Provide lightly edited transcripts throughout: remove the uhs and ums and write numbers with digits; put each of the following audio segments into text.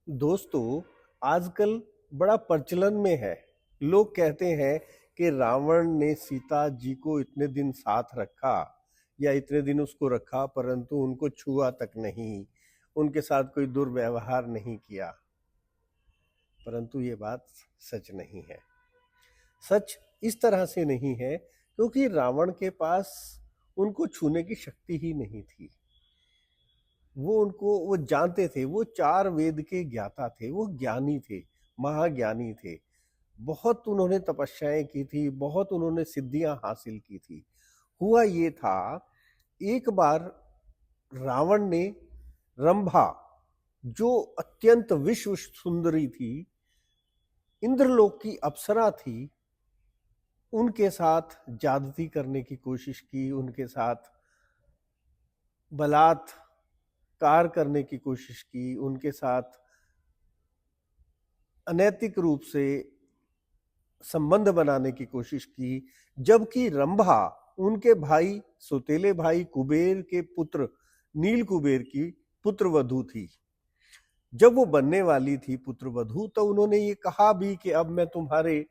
दोस्तों, आजकल बड़ा प्रचलन में है। लोग कहते हैं कि रावण ने सीता जी को इतने दिन साथ रखा या इतने दिन उसको रखा, परंतु उनको छुआ तक नहीं, उनके साथ कोई दुर्व्यवहार नहीं किया। परंतु ये बात सच नहीं है। सच इस तरह से नहीं है क्योंकि रावण के पास उनको छूने की शक्ति ही नहीं थी। वो जानते थे, वो चार वेद के ज्ञाता थे, वो ज्ञानी थे, महाज्ञानी थे। बहुत उन्होंने तपस्याएं की थी, बहुत उन्होंने सिद्धियां हासिल की थी। हुआ ये था, एक बार रावण ने रंभा, जो अत्यंत विश्व सुंदरी थी, इंद्रलोक की अप्सरा थी, उनके साथ ज्यादती करने की कोशिश की, उनके साथ बलात्कार करने की कोशिश की, उनके साथ अनैतिक रूप से संबंध बनाने की कोशिश की। जबकि रंभा उनके भाई, सौतेले भाई कुबेर के पुत्र नील कुबेर की पुत्र वधू थी। जब वो बनने वाली थी पुत्र वधू, तो उन्होंने ये कहा भी कि अब मैं तुम्हारे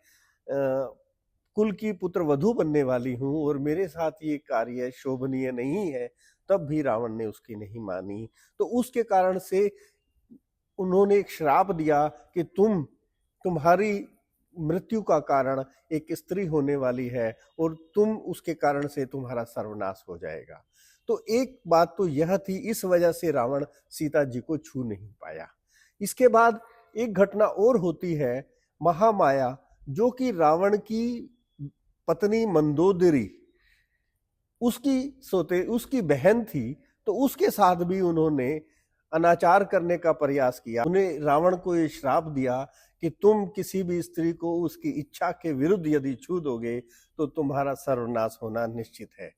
कुल की पुत्र वधू बनने वाली हूं और मेरे साथ ये कार्य शोभनीय नहीं है। तब भी रावण ने उसकी नहीं मानी। तो उसके कारण से उन्होंने एक श्राप दिया कि तुम्हारी मृत्यु का कारण एक स्त्री होने वाली है और तुम उसके कारण से तुम्हारा सर्वनाश हो जाएगा। तो एक बात तो यह थी, इस वजह से रावण सीता जी को छू नहीं पाया। इसके बाद एक घटना और होती है, महामाया, जो कि रावण की पत्नी मंदोदरी उसकी बहन थी। तो उसके साथ भी उन्होंने अनाचार करने का प्रयास किया। उन्हें रावण को ये श्राप दिया कि तुम किसी भी स्त्री को उसकी इच्छा के विरुद्ध यदि छू दोगे तो तुम्हारा सर्वनाश होना निश्चित है।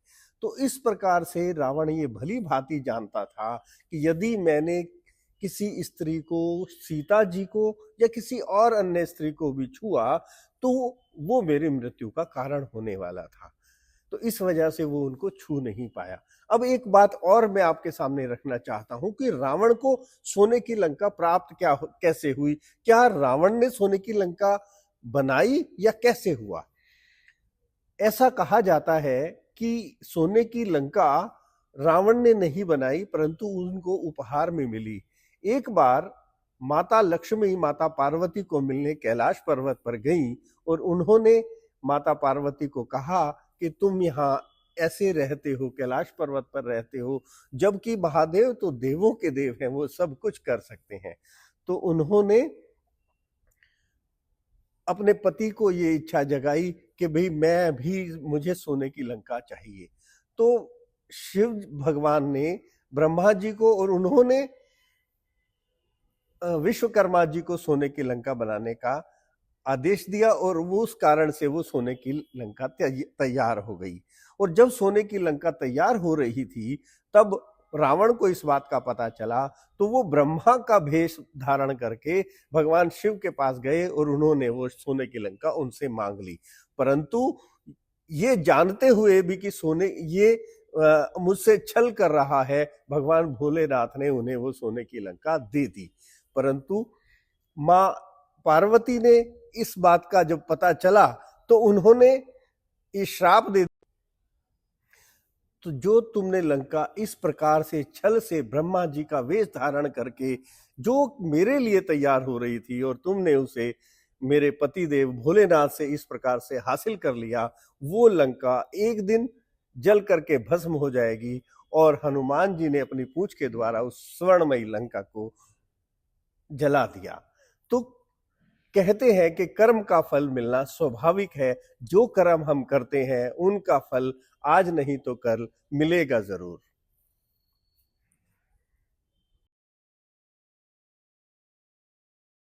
तो इस प्रकार से रावण ये भली भांति जानता था कि यदि मैंने किसी स्त्री को, सीता जी को या किसी और अन्य स्त्री को भी छुआ तो वो मेरी मृत्यु का कारण होने वाला था। तो इस वजह से वो उनको छू नहीं पाया। अब एक बात और मैं आपके सामने रखना चाहता हूं कि रावण को सोने की लंका प्राप्त कैसे हुई? क्या रावण ने सोने की लंका बनाई या कैसे हुआ? ऐसा कहा जाता है कि सोने की लंका रावण ने नहीं बनाई, परंतु उनको उपहार में मिली। एक बार माता लक्ष्मी माता पार्वती को मिलने कैलाश पर्वत पर गईं और उन्होंने माता पार्वती को कहा कि तुम यहाँ ऐसे रहते हो, कैलाश पर्वत पर रहते हो, जबकि महादेव तो देवों के देव हैं, वो सब कुछ कर सकते हैं। तो उन्होंने अपने पति को ये इच्छा जगाई कि भाई मुझे सोने की लंका चाहिए। तो शिव भगवान ने ब्रह्मा जी को और उन्होंने विश्वकर्मा जी को सोने की लंका बनाने का आदेश दिया और वो उस कारण से वो सोने की लंका तैयार हो गई। और जब सोने की लंका तैयार हो रही थी तब रावण को इस बात का पता चला, तो वो ब्रह्मा का भेष धारण करके भगवान शिव के पास गए और उन्होंने वो सोने की लंका उनसे मांग ली। परंतु ये जानते हुए भी कि ये मुझसे छल कर रहा है, भगवान भोलेनाथ ने उन्हें वो सोने की लंका दे दी। परंतु माँ पार्वती ने इस बात का जब पता चला तो उन्होंने ये श्राप दे, तो जो तुमने लंका इस प्रकार से छल से ब्रह्मा जी का वेश धारण करके जो मेरे लिए तैयार हो रही थी और तुमने उसे मेरे पति देव भोलेनाथ से इस प्रकार से हासिल कर लिया, वो लंका एक दिन जल करके भस्म हो जाएगी। और हनुमान जी ने अपनी पूंछ के द्वारा उस स्वर्णमयी लंका को जला दिया। तो कहते हैं कि कर्म का फल मिलना स्वाभाविक है। जो कर्म हम करते हैं उनका फल आज नहीं तो कल मिलेगा जरूर।